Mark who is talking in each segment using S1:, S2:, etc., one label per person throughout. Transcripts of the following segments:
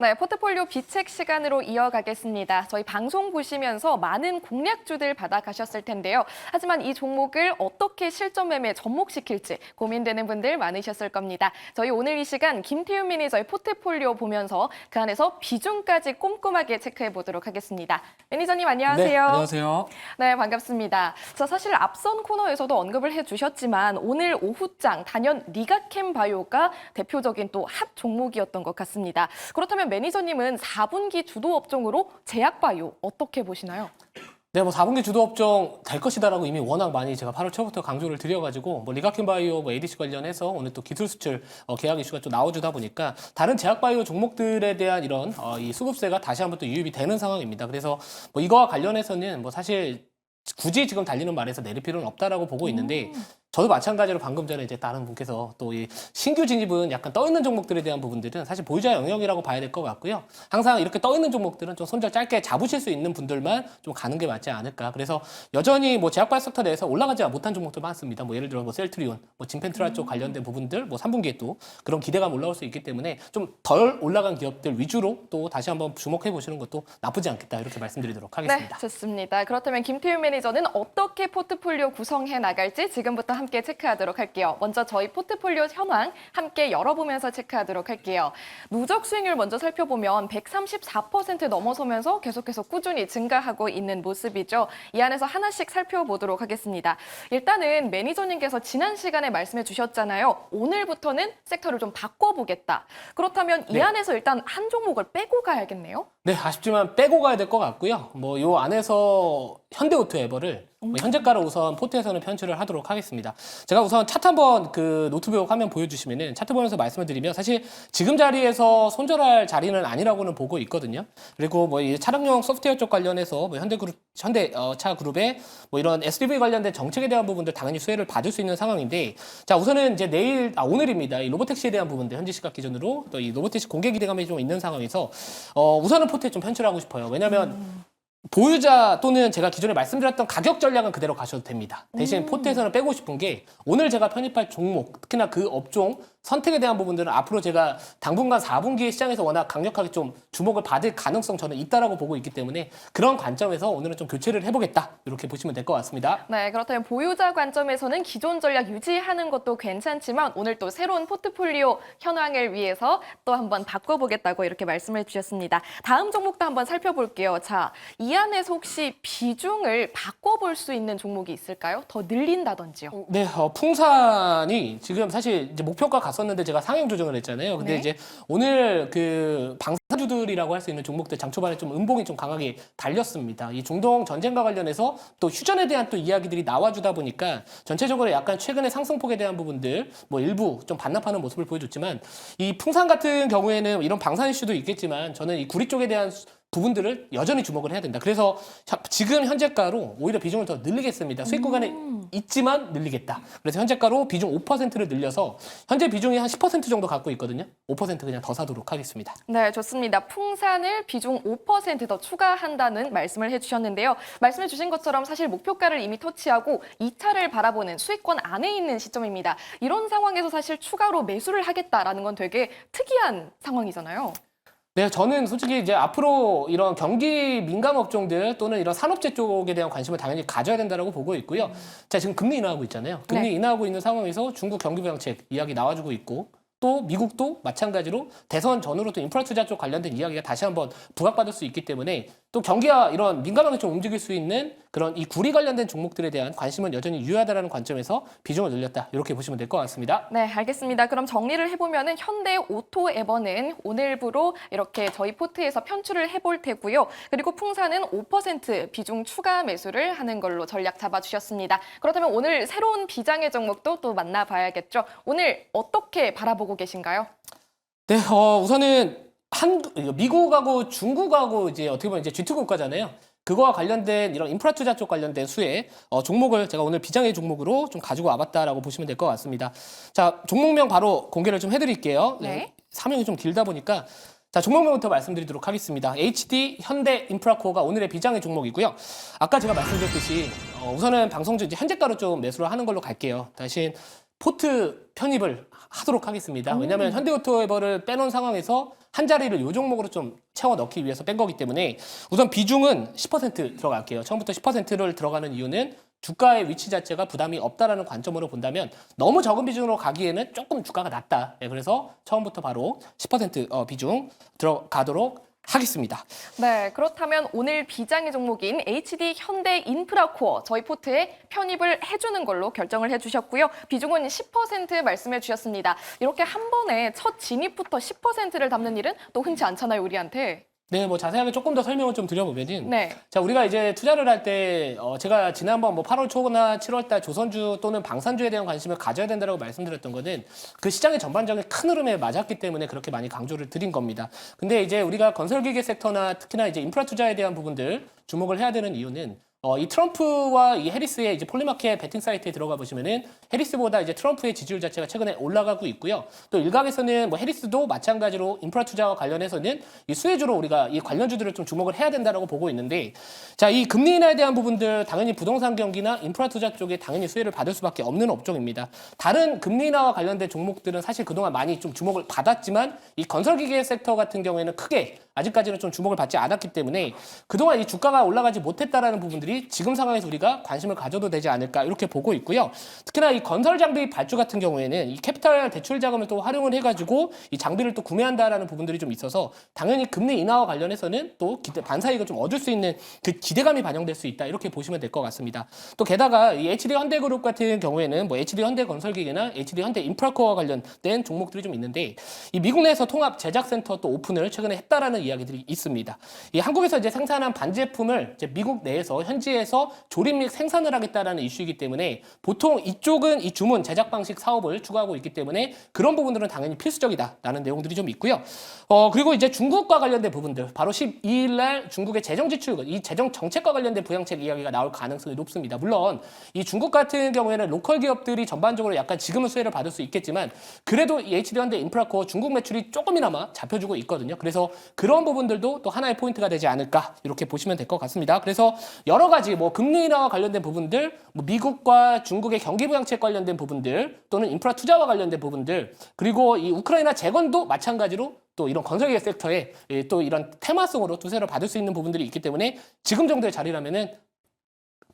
S1: 네, 포트폴리오 비책 시간으로 이어가겠습니다. 저희 방송 보시면서 많은 공략주들 받아가셨을 텐데요. 하지만 이 종목을 어떻게 실전 매매에 접목시킬지 고민되는 분들 많으셨을 겁니다. 저희 오늘 이 시간 김태윤 매니저의 포트폴리오 보면서 그 안에서 비중까지 꼼꼼하게 체크해 보도록 하겠습니다. 매니저님 안녕하세요.
S2: 네, 안녕하세요.
S1: 네, 반갑습니다. 자, 사실 앞선 코너에서도 언급을 해주셨지만 오늘 오후장 단연 리가캠 바이오가 대표적인 또 핫 종목이었던 것 같습니다. 그렇다면 매니저님은 4분기 주도 업종으로 제약바이오 어떻게 보시나요?
S2: 네, 뭐 4분기 주도 업종 될 것이다라고 이미 워낙 많이 제가 8월 초부터 강조를 드려가지고 뭐 리가켄 바이오, 뭐 ADC 관련해서 오늘 또 기술 수출 계약 이슈가 좀 나와주다 보니까 다른 제약바이오 종목들에 대한 이런 이 수급세가 다시 한번 또 유입이 되는 상황입니다. 그래서 뭐 이거와 관련해서는 뭐 사실 굳이 지금 달리는 말에서 내릴 필요는 없다라고 보고 있는데. 저도 마찬가지로 방금 전에 이제 다른 분께서 또 이 신규 진입은 약간 떠 있는 종목들에 대한 부분들은 사실 보유자 영역이라고 봐야 될 것 같고요. 항상 이렇게 떠 있는 종목들은 좀 손절 짧게 잡으실 수 있는 분들만 좀 가는 게 맞지 않을까. 그래서 여전히 뭐 제약바이오 섹터 내에서 올라가지 못한 종목들 많습니다. 뭐 예를 들어 뭐 셀트리온, 뭐 진펜트라 쪽 관련된 부분들, 뭐 3분기에 또 그런 기대감 올라올 수 있기 때문에 좀 덜 올라간 기업들 위주로 또 다시 한번 주목해 보시는 것도 나쁘지 않겠다 이렇게 말씀드리도록 하겠습니다.
S1: 네, 좋습니다. 그렇다면 김태윤 매니저는 어떻게 포트폴리오 구성해 나갈지 지금부터 함께 체크하도록 할게요. 먼저 저희 포트폴리오 현황 함께 열어보면서 체크하도록 할게요. 누적 수익률 먼저 살펴보면 134% 넘어서면서 계속해서 꾸준히 증가하고 있는 모습이죠. 이 안에서 하나씩 살펴보도록 하겠습니다. 일단은 매니저님께서 지난 시간에 말씀해 주셨잖아요. 오늘부터는 섹터를 좀 바꿔보겠다. 그렇다면 이 안에서 일단 한 종목을 빼고 가야겠네요.
S2: 네, 아쉽지만 빼고 가야 될 것 같고요. 뭐 요 안에서 현대오토에버를 뭐 현재가를 우선 포트에서는 편출을 하도록 하겠습니다. 제가 우선 차트 한번 그 노트북 화면 보여주시면은 차트 보면서 말씀을 드리면 사실 지금 자리에서 손절할 자리는 아니라고는 보고 있거든요. 그리고 뭐 이 차량용 소프트웨어 쪽 관련해서 뭐 현대차 그룹의 뭐 이런 SDV 관련된 정책에 대한 부분들 당연히 수혜를 받을 수 있는 상황인데 자 우선은 이제 오늘입니다. 이 로보택시에 대한 부분들 현지 시각 기준으로 또 이 로보택시 공개 기대감이 좀 있는 상황에서 우선은 포트에 좀 편출하고 싶어요. 왜냐하면 보유자 또는 제가 기존에 말씀드렸던 가격 전략은 그대로 가셔도 됩니다. 대신 포트에서는 빼고 싶은 게 오늘 제가 편입할 종목, 특히나 그 업종 선택에 대한 부분들은 앞으로 제가 당분간 4분기 시장에서 워낙 강력하게 좀 주목을 받을 가능성 저는 있다라고 보고 있기 때문에 그런 관점에서 오늘은 좀 교체를 해보겠다 이렇게 보시면 될 것 같습니다.
S1: 네, 그렇다면 보유자 관점에서는 기존 전략 유지하는 것도 괜찮지만 오늘 또 새로운 포트폴리오 현황을 위해서 또 한번 바꿔보겠다고 이렇게 말씀을 주셨습니다. 다음 종목도 한번 살펴볼게요. 자, 이 안에서 혹시 비중을 바꿔볼 수 있는 종목이 있을까요? 더 늘린다든지요.
S2: 네, 풍산이 지금 사실 이제 목표가 갔었는데 제가 상향 조정을 했잖아요. 근데
S1: 네.
S2: 이제 오늘 그 방산주들이라고 할 수 있는 종목들 장 초반에 좀 음봉이 좀 강하게 달렸습니다. 이 중동 전쟁과 관련해서 또 휴전에 대한 또 이야기들이 나와주다 보니까 전체적으로 약간 최근의 상승폭에 대한 부분들 뭐 일부 좀 반납하는 모습을 보여줬지만 이 풍산 같은 경우에는 이런 방산 이슈도 있겠지만 저는 이 구리 쪽에 대한 부분들을 여전히 주목을 해야 된다. 그래서 지금 현재가로 오히려 비중을 더 늘리겠습니다. 수익 구간에 있지만 늘리겠다. 그래서 현재가로 비중 5%를 늘려서 현재 비중이 한 10% 정도 갖고 있거든요. 5% 그냥 더 사도록 하겠습니다.
S1: 네, 좋습니다. 풍산을 비중 5% 더 추가한다는 말씀을 해주셨는데요. 말씀해 주신 것처럼 사실 목표가를 이미 터치하고 2차를 바라보는 수익권 안에 있는 시점입니다. 이런 상황에서 사실 추가로 매수를 하겠다라는 건 되게 특이한 상황이잖아요.
S2: 네, 저는 솔직히 이제 앞으로 이런 경기 민감 업종들 또는 이런 산업재 쪽에 대한 관심을 당연히 가져야 된다고 보고 있고요. 자, 지금 금리 인하하고 있잖아요. 금리
S1: 네.
S2: 인하하고 있는 상황에서 중국 경기부양책 이야기 나와주고 있고 또 미국도 마찬가지로 대선 전후로 또 인프라 투자 쪽 관련된 이야기가 다시 한번 부각받을 수 있기 때문에 또 경기와 이런 민감하게 좀 움직일 수 있는 그런 이 구리 관련된 종목들에 대한 관심은 여전히 유효하다는 관점에서 비중을 늘렸다. 이렇게 보시면 될 것 같습니다.
S1: 네, 알겠습니다. 그럼 정리를 해보면은 현대 오토에버는 오늘부로 이렇게 저희 포트에서 편출을 해볼 테고요. 그리고 풍산은 5% 비중 추가 매수를 하는 걸로 전략 잡아주셨습니다. 그렇다면 오늘 새로운 비장의 종목도 또 만나봐야겠죠. 오늘 어떻게 바라보고 계신가요?
S2: 네, 우선은 미국하고 중국하고 이제 어떻게 보면 이제 G2 국가잖아요. 그거와 관련된 이런 인프라 투자 쪽 관련된 수혜 종목을 제가 오늘 비장의 종목으로 좀 가지고 와봤다라고 보시면 될 것 같습니다. 자, 종목명 바로 공개를 좀 해드릴게요.
S1: 네.
S2: 사명이 좀 길다 보니까 자, 종목명부터 말씀드리도록 하겠습니다. HD 현대 인프라코어가 오늘의 비장의 종목이고요. 아까 제가 말씀드렸듯이 우선은 방송 중 이제 현재가로 좀 매수를 하는 걸로 갈게요. 대신 포트 편입을 하도록 하겠습니다. 왜냐하면 현대오토에버를 빼놓은 상황에서 한 자리를 요 종목으로 좀 채워 넣기 위해서 뺀 거기 때문에 우선 비중은 10% 들어갈게요. 처음부터 10%를 들어가는 이유는 주가의 위치 자체가 부담이 없다라는 관점으로 본다면 너무 적은 비중으로 가기에는 조금 주가가 낮다. 네, 그래서 처음부터 바로 10% 비중 들어가도록 하겠습니다.
S1: 네, 그렇다면 오늘 비장의 종목인 HD 현대 인프라코어 저희 포트에 편입을 해주는 걸로 결정을 해주셨고요. 비중은 10% 말씀해 주셨습니다. 이렇게 한 번에 첫 진입부터 10%를 담는 일은 또 흔치 않잖아요, 우리한테.
S2: 네, 뭐 자세하게 조금 더 설명을 좀 드려보면은
S1: 네.
S2: 자, 우리가 이제 투자를 할 때 제가 지난번 뭐 8월 초나 7월 달 조선주 또는 방산주에 대한 관심을 가져야 된다고 말씀드렸던 거는 그 시장의 전반적인 큰 흐름에 맞았기 때문에 그렇게 많이 강조를 드린 겁니다. 근데 이제 우리가 건설기계 섹터나 특히나 이제 인프라 투자에 대한 부분들 주목을 해야 되는 이유는 이 트럼프와 이 해리스의 이제 폴리마켓 베팅 사이트에 들어가 보시면은 해리스보다 이제 트럼프의 지지율 자체가 최근에 올라가고 있고요. 또 일각에서는 뭐 해리스도 마찬가지로 인프라 투자와 관련해서는 이 수혜주로 우리가 이 관련주들을 좀 주목을 해야 된다라고 보고 있는데, 자, 이 금리 인하에 대한 부분들 당연히 부동산 경기나 인프라 투자 쪽에 당연히 수혜를 받을 수밖에 없는 업종입니다. 다른 금리 인하와 관련된 종목들은 사실 그동안 많이 좀 주목을 받았지만 이 건설기계 섹터 같은 경우에는 크게 아직까지는 좀 주목을 받지 않았기 때문에 그동안 이 주가가 올라가지 못했다라는 부분들이 지금 상황에서 우리가 관심을 가져도 되지 않을까 이렇게 보고 있고요. 특히나 이 건설 장비 발주 같은 경우에는 이 캐피탈 대출 자금을 또 활용을 해가지고 이 장비를 또 구매한다라는 부분들이 좀 있어서 당연히 금리 인하와 관련해서는 또 반사이익을 좀 얻을 수 있는 그 기대감이 반영될 수 있다 이렇게 보시면 될 것 같습니다. 또 게다가 이 HD 현대그룹 같은 경우에는 뭐 HD 현대 건설기계나 HD 현대 인프라코어와 관련된 종목들이 좀 있는데 이 미국 내에서 통합 제작센터 또 오픈을 최근에 했다라는 이야기들이 있습니다. 이 한국에서 이제 생산한 반제품을 이제 미국 내에서 현지에서 조립 및 생산을 하겠다라는 이슈이기 때문에 보통 이쪽은 이 주문 제작 방식 사업을 추구하고 있기 때문에 그런 부분들은 당연히 필수적이다라는 내용들이 좀 있고요. 그리고 이제 중국과 관련된 부분들 바로 12일 날 중국의 재정 지출, 이 재정 정책과 관련된 부양책 이야기가 나올 가능성이 높습니다. 물론 이 중국 같은 경우에는 로컬 기업들이 전반적으로 약간 지금은 수혜를 받을 수 있겠지만 그래도 이 HD현대 인프라코어 중국 매출이 조금이나마 잡혀주고 있거든요. 그래서 그런 부분들도 또 하나의 포인트가 되지 않을까 이렇게 보시면 될 것 같습니다. 그래서 여러 가지 뭐 금리 인하와 관련된 부분들, 뭐 미국과 중국의 경기 부양책 관련된 부분들 또는 인프라 투자와 관련된 부분들 그리고 이 우크라이나 재건도 마찬가지로 또 이런 건설기계 섹터에 또 이런 테마성으로 투세를 받을 수 있는 부분들이 있기 때문에 지금 정도의 자리라면은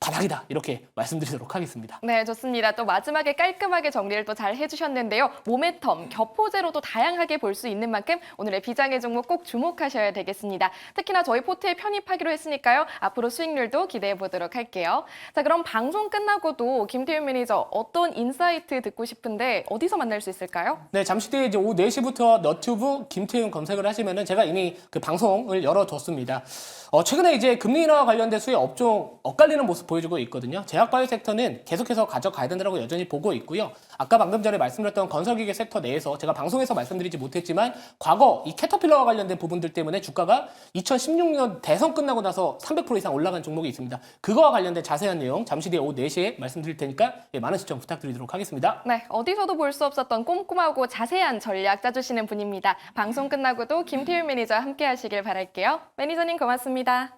S2: 바닥이다 이렇게 말씀드리도록 하겠습니다.
S1: 네, 좋습니다. 또 마지막에 깔끔하게 정리를 또 잘 해주셨는데요. 모멘텀, 격포제로도 다양하게 볼 수 있는 만큼 오늘의 비장의 종목 꼭 주목하셔야 되겠습니다. 특히나 저희 포트에 편입하기로 했으니까요. 앞으로 수익률도 기대해 보도록 할게요. 자, 그럼 방송 끝나고도 김태윤 매니저 어떤 인사이트 듣고 싶은데 어디서 만날 수 있을까요?
S2: 네, 잠시 뒤에 이제 오후 4시부터 너튜브 김태윤 검색을 하시면은 제가 이미 그 방송을 열어뒀습니다. 최근에 이제 금리 인하와 관련된 수혜 업종 엇갈리는 모습 보여주고 있거든요. 제약바이오 섹터는 계속해서 가져가야 된다고 여전히 보고 있고요. 아까 방금 전에 말씀드렸던 건설기계 섹터 내에서 제가 방송에서 말씀드리지 못했지만 과거 이 캐터필러와 관련된 부분들 때문에 주가가 2016년 대선 끝나고 나서 300% 이상 올라간 종목이 있습니다. 그거와 관련된 자세한 내용 잠시 뒤에 오후 4시에 말씀드릴 테니까 많은 시청 부탁드리도록 하겠습니다.
S1: 네, 어디서도 볼 수 없었던 꼼꼼하고 자세한 전략 짜주시는 분입니다. 방송 끝나고도 김태윤 매니저와 함께 하시길 바랄게요. 매니저님 고맙습니다.